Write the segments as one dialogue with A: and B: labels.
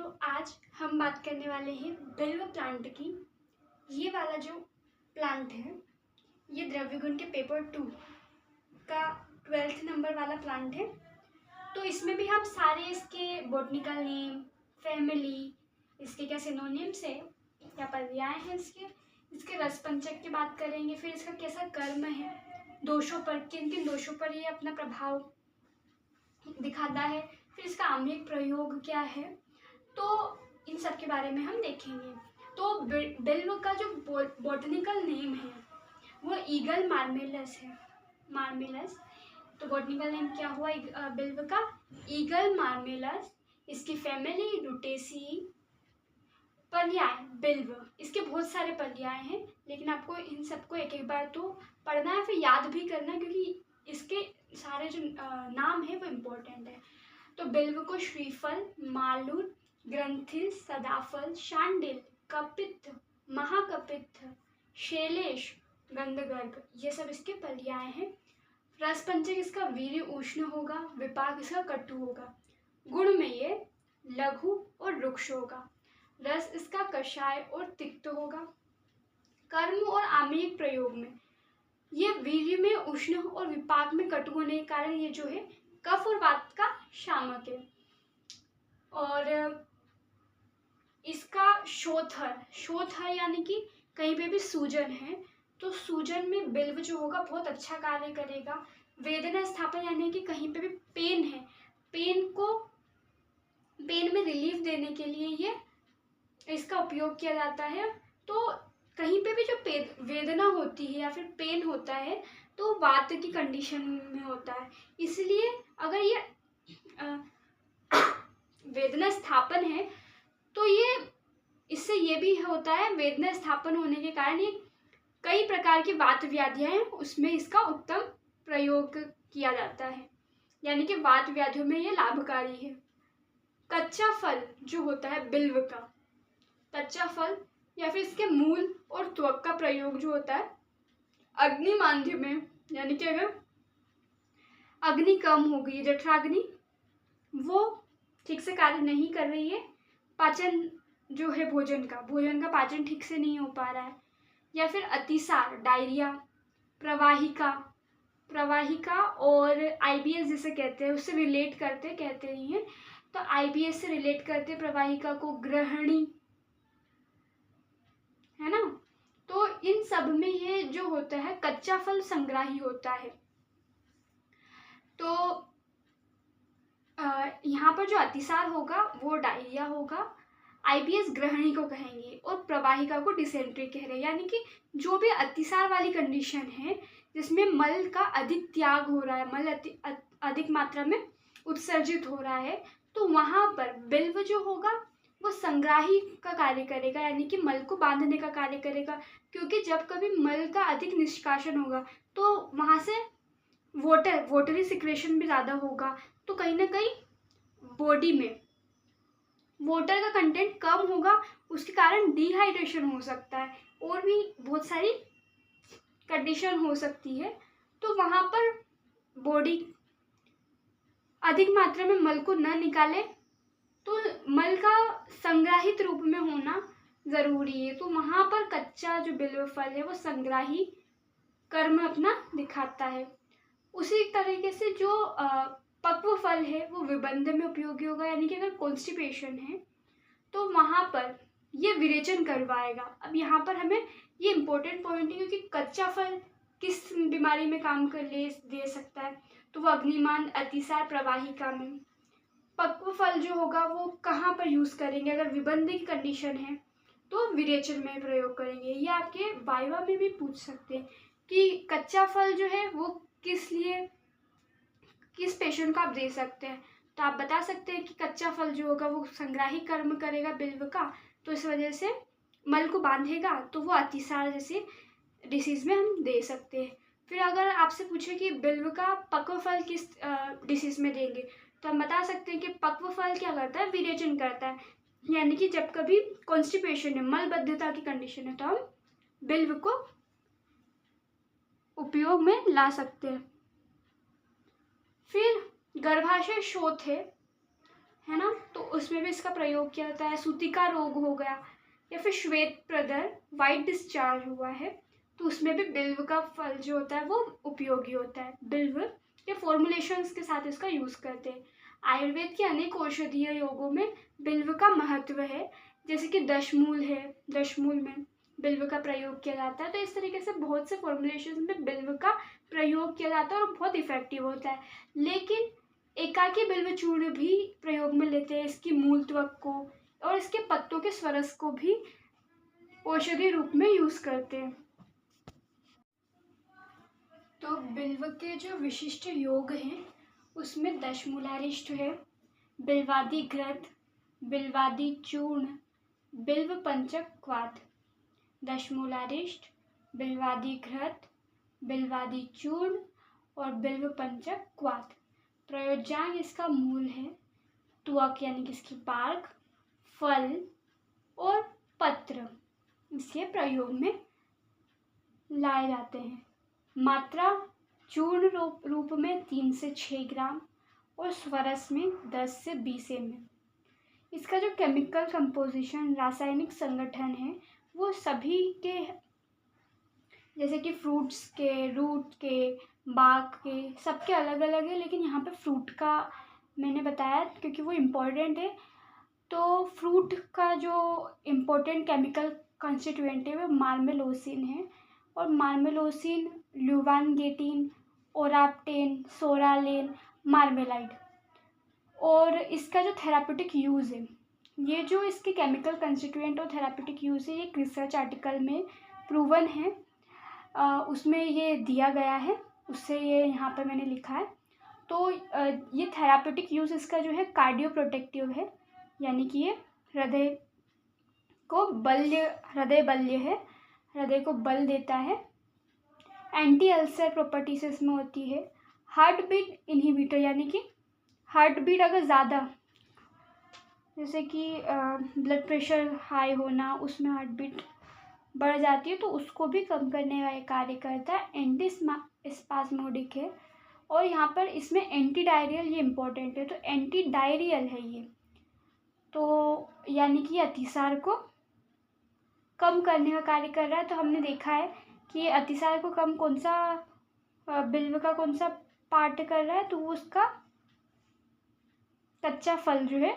A: तो आज हम बात करने वाले हैं बिल्व प्लांट की। ये वाला जो प्लांट है ये द्रव्यगुण के पेपर 2 का 12th नंबर वाला प्लांट है। तो इसमें भी हम सारे इसके बॉटनिकल नेम, फैमिली, इसके क्या सिनोनिम्स है, क्या पर्याय हैं इसके रस पंचक की बात करेंगे। फिर इसका कैसा कर्म है, दोषों पर, किन किन दोषों पर ये अपना प्रभाव दिखाता है, फिर इसका आम्लिक प्रयोग क्या है, तो इन सब के बारे में हम देखेंगे। तो बिल्व का जो बॉटनिकल नेम है वो ईगल मार्मेलस है। मार्मेलस, तो बॉटनिकल नेम क्या हुआ बिल्व का? ईगल मार्मेलस। इसकी फैमिली रुटेसी। पर्याय बिल्व, इसके बहुत सारे पर्याय हैं, लेकिन आपको इन सबको एक एक बार तो पढ़ना है, फिर याद भी करना है, क्योंकि इसके सारे जो नाम है वो इम्पोर्टेंट है। तो बिल्व को श्रीफल, मालूर, ग्रंथिल, सदाफल, शांडिल, कपित्थ, महाकपित्थ, शैलेश, गंधगर्भ, ये सब इसके पर्याय हैं। रस पंचक इसका वीर्य उष्ण होगा, विपाक इसका कटु होगा, गुण में ये लघु और रुक्ष होगा, रस इसका कषाय और तिक्त होगा। कर्म और आम्लिक प्रयोग में ये वीर्य में उष्ण और विपाक में कटु होने के कारण ये जो है कफ और वात का शामक है। और इसका शोथर यानी कि कहीं पे भी सूजन है तो सूजन में बिल्व जो होगा बहुत अच्छा कार्य करेगा। वेदना स्थापन यानी कि कहीं पे भी पेन है, पेन में रिलीफ देने के लिए ये इसका उपयोग किया जाता है। तो कहीं पे भी जो वेदना होती है या फिर पेन होता है तो वात की कंडीशन में होता है, इसलिए अगर ये वेदना स्थापन है तो ये इससे ये भी होता है, वेदना स्थापन होने के कारण ये कई प्रकार की वात व्याधियां हैं उसमें इसका उत्तम प्रयोग किया जाता है, यानी कि वात व्याधियों में ये लाभकारी है। कच्चा फल जो होता है बिल्व का, कच्चा फल या फिर इसके मूल और त्वक का प्रयोग जो होता है अग्नि मांद्य में, यानी कि अगर अग्नि कम हो गई, जठराग्नि वो ठीक से कार्य नहीं कर रही है, पाचन जो है भोजन का पाचन ठीक से नहीं हो पा रहा है, या फिर अतिसार, डायरिया, प्रवाहिका और IBS जिसे कहते हैं उससे रिलेट करते, कहते नहीं हैं तो IBS से रिलेट करते प्रवाहिका को, ग्रहणी है ना। तो इन सब में ये जो होता है कच्चा फल संग्राही होता है। तो यहाँ पर जो अतिसार होगा वो डायरिया होगा, IBS ग्रहणी को कहेंगे और प्रवाहिका को डिसेंट्री कह रहे हैं, यानी कि जो भी अतिसार वाली कंडीशन है जिसमें मल का अधिक त्याग हो रहा है, मल अधिक मात्रा में उत्सर्जित हो रहा है, तो वहाँ पर बिल्व जो होगा वो संग्राही का कार्य करेगा, यानी कि मल को बांधने का कार्य करेगा। क्योंकि जब कभी मल का अधिक निष्कासन होगा तो वहाँ से वोटरी सिक्रेशन भी ज़्यादा होगा, तो कहीं ना कहीं बॉडी में वाटर का कंटेंट कम होगा, उसके कारण डिहाइड्रेशन हो सकता है और भी बहुत सारी कंडीशन हो सकती है। तो वहाँ पर बॉडी अधिक मात्रा में मल को न निकाले तो मल का संग्राहित रूप में होना ज़रूरी है। तो वहाँ पर कच्चा जो बिल्व फल है वो संग्राही कर्म अपना दिखाता है। उसी तरीके से जो पक्व फल है वो विबंध में उपयोगी होगा, यानी कि अगर कॉन्स्टिपेशन है तो वहाँ पर ये विरेचन करवाएगा। अब यहाँ पर हमें ये इम्पोर्टेंट पॉइंट है, क्योंकि कच्चा फल किस बीमारी में काम कर दे सकता है, तो वो अग्निमान, अतिसार, प्रवाहिका में। पक्व फल जो होगा वो कहाँ पर यूज़ करेंगे, अगर विबंध की कंडीशन है तो विरेचन में प्रयोग करेंगे। ये आपके वाइवा में भी पूछ सकते हैं कि कच्चा फल जो है वो किस पेशेंट को आप दे सकते हैं, तो आप बता सकते हैं कि कच्चा फल जो होगा वो संग्राही कर्म करेगा बिल्व का, तो इस वजह से मल को बांधेगा, तो वो अतिसार जैसे डिसीज़ में हम दे सकते हैं। फिर अगर आपसे पूछे कि बिल्व का पक्व फल किस डिसीज़ में देंगे, तो हम बता सकते हैं कि पक्व फल क्या करता है, विरेचन करता है, यानी कि जब कभी कॉन्स्टिपेशन है, मलबद्धता की कंडीशन है, तो हम बिल्व को उपयोग में ला सकते हैं। फिर गर्भाशय शोथ है ना, तो उसमें भी इसका प्रयोग किया जाता है। सूतिका रोग हो गया या फिर श्वेत प्रदर, वाइट डिस्चार्ज हुआ है, तो उसमें भी बिल्व का फल जो होता है वो उपयोगी होता है। बिल्व के फॉर्मुलेशंस के साथ इसका यूज़ करते हैं। आयुर्वेद के अनेक औषधीय योगों में बिल्व का महत्व है, जैसे कि दशमूल है, दशमूल में बिल्व का प्रयोग किया जाता है। तो इस तरीके से बहुत से फॉर्मुलेशन में बिल्व का प्रयोग किया जाता है और बहुत इफेक्टिव होता है। लेकिन एकाकी बिल्व चूर्ण भी प्रयोग में लेते हैं, इसकी मूल त्वक को और इसके पत्तों के स्वरस को भी औषधि रूप में यूज करते हैं। तो बिल्व के जो विशिष्ट योग हैं उसमें दशमूलारिष्ट है, बिल्वादी घृत, बिल्वादी चूर्ण, बिल्व पंचक क्वाथ। दशमूलारिष्ट, बिल्वादी घृत, बिल्वादी चूर्ण और बिल्व पंचक क्वाथ। प्रयोज्यांग इसका मूल है, त्वक यानी कि इसकी पार्क, फल और पत्र इसके प्रयोग में लाए जाते हैं। मात्रा चूर्ण रूप में 3 से 6 ग्राम और स्वरस में 10 से 20 ml। इसका जो केमिकल कंपोजिशन, रासायनिक संगठन है, वो सभी के जैसे कि फ्रूट्स के, रूट के, बाग के, सबके अलग अलग है, लेकिन यहाँ पे फ्रूट का मैंने बताया क्योंकि वो इम्पोर्टेंट है। तो फ्रूट का जो इम्पोर्टेंट केमिकल कंस्टिट्यूएंट है वो मार्मेलोसिन है, और मार्मेलोसिन, ल्यूवानगेटिन, ओराप्टेन, सोरालेन, मार्मेलाइड। और इसका जो थेराप्यूटिक यूज़ है, ये जो इसके केमिकल कंस्टिट्यूएंट और थेराप्यूटिक यूज़ है, ये रिसर्च आर्टिकल में प्रूवन है, उसमें ये दिया गया है, उससे ये यहाँ पर मैंने लिखा है। तो ये थेराप्यूटिक यूज़ इसका जो है कार्डियो प्रोटेक्टिव है, यानी कि ये हृदय बल्य है, हृदय को बल देता है। एंटी अल्सर प्रॉपर्टीज इसमें होती है। हार्ट बीट इनहिबिटर, यानी कि हार्ट बीट अगर ज़्यादा, जैसे कि ब्लड प्रेशर हाई होना, उसमें हार्ट बीट बढ़ जाती है, तो उसको भी कम करने का कार्य करता है। एंटी स्पास्मोडिक है, और यहाँ पर इसमें एंटी डायरियल, ये इम्पोर्टेंट है, तो एंटी डायरियल है ये, तो यानी कि अतिसार को कम करने का कार्य कर रहा है। तो हमने देखा है कि ये अतिसार को कम कौन सा बिल्व का कौन सा पार्ट कर रहा है, तो वो उसका कच्चा फल जो है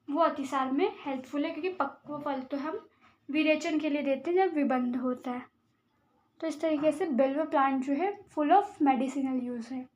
A: वो अतिसार में हेल्पफुल है, क्योंकि पक्व फल तो हम विरेचन के लिए देते हैं जब विबंध होता है। तो इस तरीके से बिल्व प्लांट जो है फुल ऑफ मेडिसिनल यूज़ है।